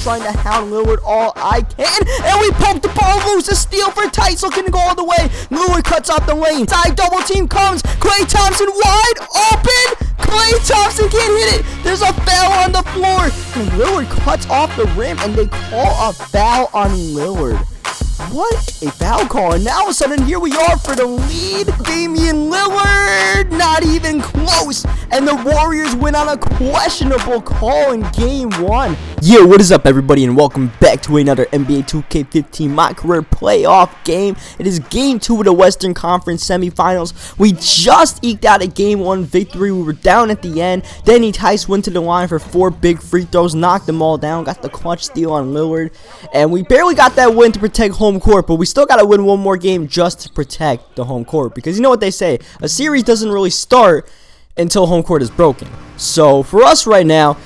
trying to hound Lillard all I can. And we poke the ball loose. A steal for Tice, looking to go all the way. Lillard cuts off the lane. Side double team comes. Klay Thompson wide open. Klay Thompson can't hit it. There's a foul on the floor. And Lillard cuts off the rim, and they call a foul on Lillard. What a foul call. And now all of a sudden, here we are for the lead. Damian Lillard, not even close. And the Warriors win on a questionable call in game 1. Yo, what is up, everybody, and welcome back to another NBA 2K15 My Career playoff game. It is game 2 of the Western Conference Semifinals. We just eked out a game 1 victory. We were down at the end. Then Tice went to the line for 4 big free throws, knocked them all down, got the clutch steal on Lillard. And we barely got that win to protect home court, but we still got to win one more game just to protect the home court. Because you know what they say, a series doesn't really start until home court is broken. So for us right now,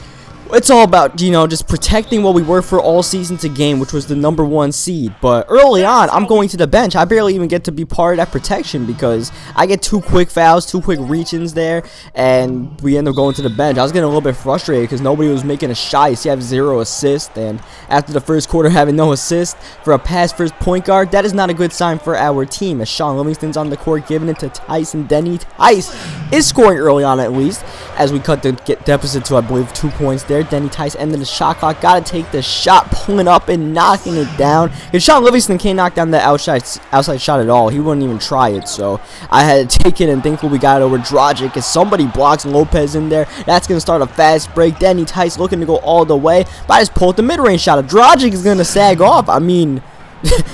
it's all about, just protecting what we were for all season to game, which was the #1 seed. But early on, I'm going to the bench. I barely even get to be part of that protection because I get 2 quick fouls, 2 quick reach-ins there, and we end up going to the bench. I was getting a little bit frustrated because nobody was making a shot. You see, I have 0 assists, and after the first quarter having no assist for a pass-first point guard, that is not a good sign for our team. As Sean Livingston's on the court giving it to Tice, and Denny Tice is scoring early on at least, as we cut the deficit to, I believe, 2 points there. Denny Tice ended the shot clock. Got to take the shot, pulling up and knocking it down. Because Sean Livingston can't knock down the outside shot at all. He wouldn't even try it. So I had to take it, and thankfully we got it over Dragic. As somebody blocks Lopez in there, that's going to start a fast break. Denny Tice looking to go all the way. But I just pulled the mid-range shot. If Dragic is going to sag off, I mean,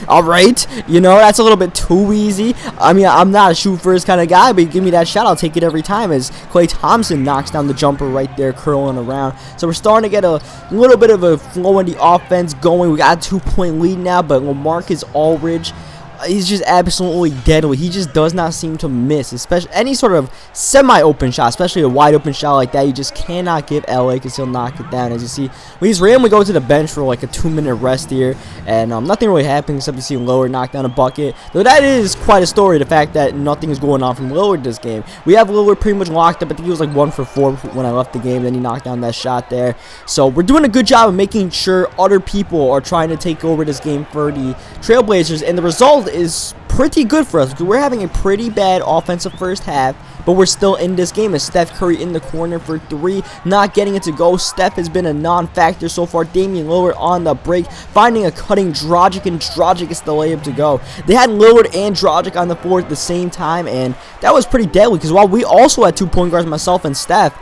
alright, that's a little bit too easy. I mean, I'm not a shoot first kind of guy, but you give me that shot, I'll take it every time, as Klay Thompson knocks down the jumper right there, curling around. So we're starting to get a little bit of a flow in the offense going. We got a 2-point lead now, but Lamarcus Aldridge, he's just absolutely deadly. He just does not seem to miss, especially any sort of semi-open shot, especially a wide-open shot like that. You just cannot give LA because he'll knock it down. As you see, we just randomly go to the bench for like a 2-minute rest here, and nothing really happened except you see Lillard knock down a bucket. Though that is quite a story, the fact that nothing is going on from Lillard this game. We have Lillard pretty much locked up. I think he was like 1 for 4 when I left the game. Then he knocked down that shot there. So we're doing a good job of making sure other people are trying to take over this game for the Trailblazers, and the result is pretty good for us because we're having a pretty bad offensive first half, but we're still in this game. As Steph Curry in the corner for 3, not getting it to go. Steph has been a non-factor so far. Damian Lillard on the break, finding a cutting Dragic, and Dragic gets the layup to go. They had Lillard and Dragic on the floor at the same time, and that was pretty deadly because while we also had 2 point guards, myself and Steph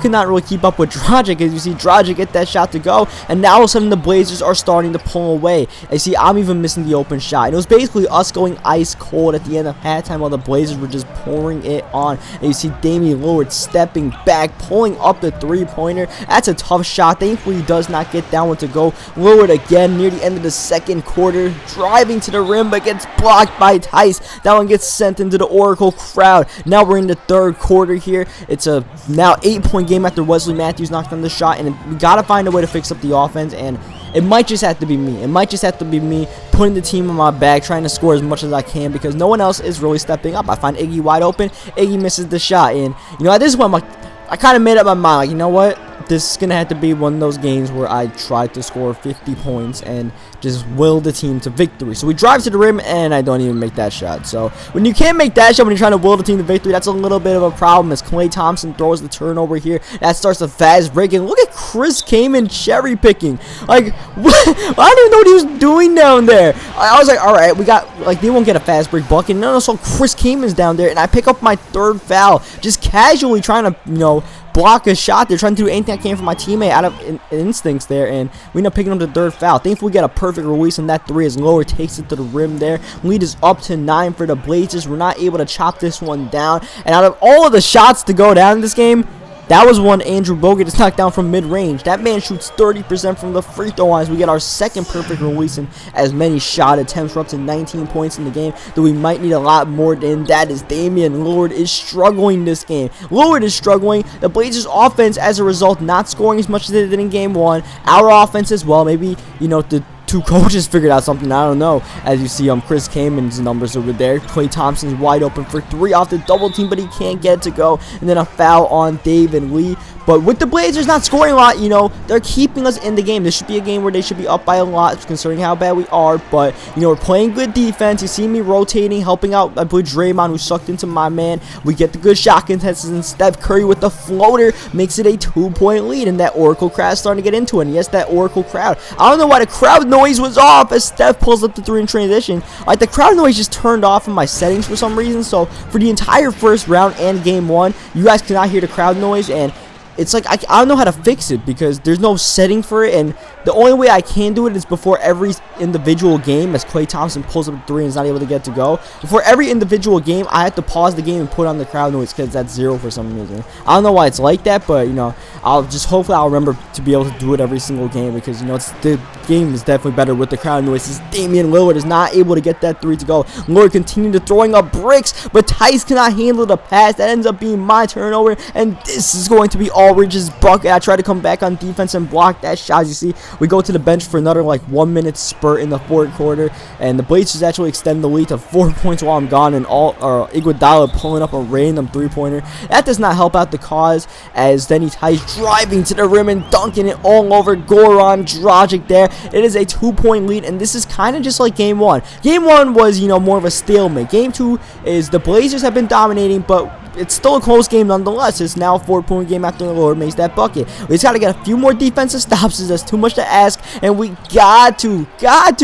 could not really keep up with Dragic. As you see Dragic get that shot to go, and now all of a sudden the Blazers are starting to pull away. I see I'm even missing the open shot, and it was basically us going ice cold at the end of halftime while the Blazers were just pouring it on. And you see Damian Lillard stepping back, pulling up the 3-pointer. That's a tough shot. Thankfully, he does not get that one to go. Lillard again near the end of the second quarter, driving to the rim, but gets blocked by Tice. That one gets sent into the Oracle crowd. Now we're in the third quarter here. It's a now 8-point game after Wesley Matthews knocked down the shot, and we got to find a way to fix up the offense, and it might just have to be me. It might just have to be me putting the team on my back, trying to score as much as I can because no one else is really stepping up. I find Iggy wide open. Iggy misses the shot. And, at this point, I kind of made up my mind. Like, you know what? This is going to have to be one of those games where I try to score 50 points and just will the team to victory. So we drive to the rim, and I don't even make that shot. So when you can't make that shot when you're trying to will the team to victory, that's a little bit of a problem as Klay Thompson throws the turnover here. That starts a fast break, and look at Chris Kaman cherry picking. Like, what? I don't even know what he was doing down there. I was like, all right, we got, like, they won't get a fast break bucket. And then also Chris Kaman's down there, and I pick up my 3rd foul, just casually trying to, block a shot. They're trying to do anything I can for my teammate out of instincts there, and we end up picking up the 3rd foul. Thankfully, we get a perfect release on that 3 as Lillard takes it to the rim there. Lead is up to 9 for the Blazers. We're not able to chop this one down, and out of all of the shots to go down in this game, that was one Andrew Bogut just knocked down from mid-range. That man shoots 30% from the free throw lines. We get our 2nd perfect release in as many shot attempts. We're up to 19 points in the game, though we might need a lot more than that as Damian Lillard is struggling this game. Lillard is struggling. The Blazers' offense, as a result, not scoring as much as they did in game 1. Our offense as well. Maybe, the 2 coaches figured out something, I don't know. As you see, Chris Kaman's numbers over there. Klay Thompson's wide open for 3 off the double team, but he can't get it to go. And then a foul on David Lee. But with the Blazers not scoring a lot, you know, they're keeping us in the game. This should be a game where they should be up by a lot, considering how bad we are. But, you know, we're playing good defense. You see me rotating, helping out, I believe, Draymond, who sucked into my man. We get the good shot contests, and Steph Curry with the floater makes it a 2-point lead. And that Oracle crowd is starting to get into it. And yes, that Oracle crowd. I don't know why the crowd noise was off as Steph pulls up the 3 in transition. Like, the crowd noise just turned off in my settings for some reason. So, for the entire first round and game 1, you guys cannot hear the crowd noise. And it's like, I don't know how to fix it because there's no setting for it, and the only way I can do it is before every individual game, as Klay Thompson pulls up a 3 and is not able to get to go. Before every individual game, I have to pause the game and put on the crowd noise because that's 0 for some reason. I don't know why it's like that, but, you know, hopefully I'll remember to be able to do it every single game because, you know, the game is definitely better with the crowd noise. Damian Lillard is not able to get that 3 to go. Lillard continued to throwing up bricks, but Tice cannot handle the pass. That ends up being my turnover, and this is going to be Aldridge's bucket. I try to come back on defense and block that shot. As you see, we go to the bench for another like 1 minute spurt in the fourth quarter, and the Blazers actually extend the lead to 4 points while I'm gone, and Iguodala pulling up a random 3-pointer. That does not help out the cause, as then he ties driving to the rim and dunking it all over Goran Dragic there. It is a 2-point lead, and this is kind of just like game 1. Game 1 was, you know, more of a stalemate. Game 2 is the Blazers have been dominating, but it's still a close game nonetheless. It's now a 4-point game after Lillard makes that bucket. We just got to get a few more defensive stops. That's too much to ask, and we got to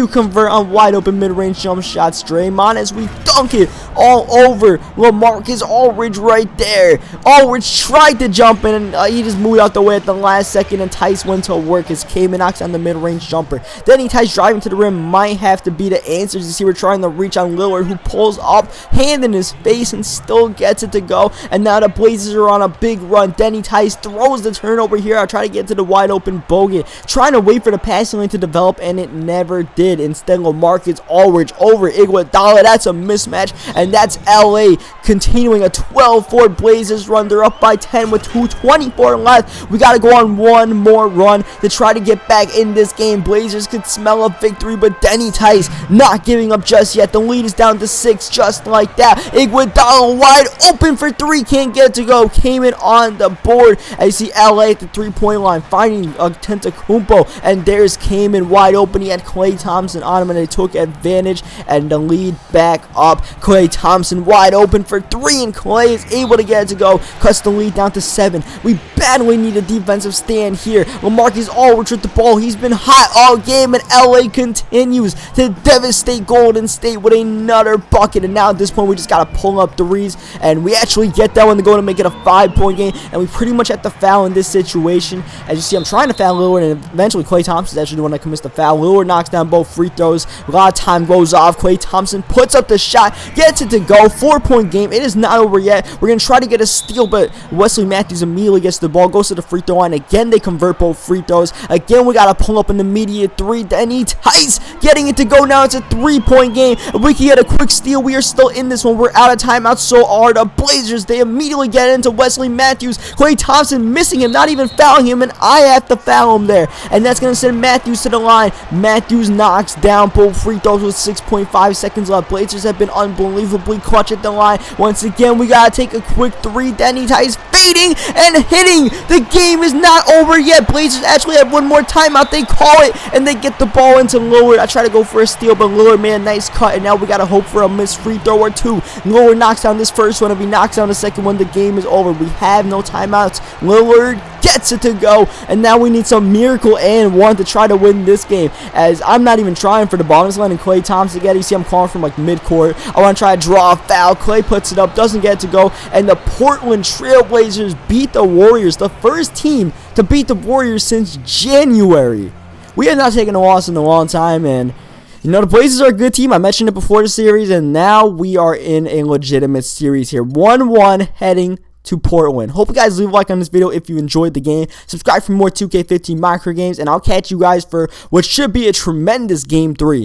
convert on wide open mid-range jump shots. Draymond as we dunk it all over Lamarcus Aldridge right there. Aldridge tried to jump in, and he just moved out the way at the last second, and Tice went to work as Kaman knocks on the mid-range jumper. Then he Tice driving to the rim might have to be the answer. You see, we're trying to reach on Lillard, who pulls up, hand in his face, and still gets it to go. And now the Blazers are on a big run. Denny Tice throws the turnover here. I try to get to the wide open Bogut, trying to wait for the passing lane to develop, and it never did. Instead, Lamarcus Aldridge over Iguodala. That's a mismatch, and that's LA continuing a 12-4 Blazers run. They're up by 10 with 2:24 left. We got to go on one more run to try to get back in this game. Blazers could smell a victory, but Denny Tice not giving up just yet. The lead is down to 6 just like that. Iguodala wide open for 3, can't get it to go. Came in on the board. I see LA at the 3-point line finding Antetokounmpo, and there's Kaman wide open. He had Klay Thompson on him, and they took advantage, and the lead back up. Klay Thompson wide open for 3, and Klay is able to get it to go. Cuts the lead down to 7. We badly need a defensive stand here. Lamarcus Aldridge with the ball. He's been hot all game, and LA continues to devastate Golden State with another bucket. And now at this point, we just got to pull up threes, and we actually get that one to go to make it a 5-point game, and we pretty much have to foul in this situation. As you see, I'm trying to foul Lillard, and eventually Klay Thompson is actually the one that commits the foul. Lillard knocks down both free throws. A lot of time goes off. Klay Thompson puts up the shot, gets it to go. 4-point game. It is not over yet. We're going to try to get a steal, but Wesley Matthews immediately gets the ball, goes to the free throw line. Again, they convert both free throws. Again, we got to pull up an immediate 3. Denny Tice getting it to go. Now it's a 3-point game. If we can get a quick steal, we are still in this one. We're out of timeouts, so are the Blazers. They immediately get into Wesley Matthews. Klay Thompson missing him, not even fouling him, and I have to foul him there. And that's going to send Matthews to the line. Matthews knocks down both free throws with 6.5 seconds left. Blazers have been unbelievably clutch at the line. Once again, we got to take a quick 3. Denny Tice fading and hitting. The game is not over yet. Blazers actually have one more timeout. They call it, and they get the ball into Lillard. I try to go for a steal, but Lillard made a nice cut, and now we got to hope for a missed free throw or 2. Lillard knocks down this first one. If he knocks down the second one, the game is over. We have no timeouts. Lillard gets it to go, and now we need some miracle and one to try to win this game, as I'm not even trying for the ball. I'm just letting Klay Thompson get it. You see I'm calling from like mid-court. I want to try to draw a foul. Klay puts it up, doesn't get it to go, and the Portland Trailblazers beat the Warriors, the first team to beat the Warriors since January. We have not taken a loss in a long time, and you know, the Blazers are a good team. I mentioned it before the series, and now we are in a legitimate series here. 1-1 heading to Portland. Hope you guys leave a like on this video if you enjoyed the game. Subscribe for more 2K15 micro games, and I'll catch you guys for what should be a tremendous Game 3.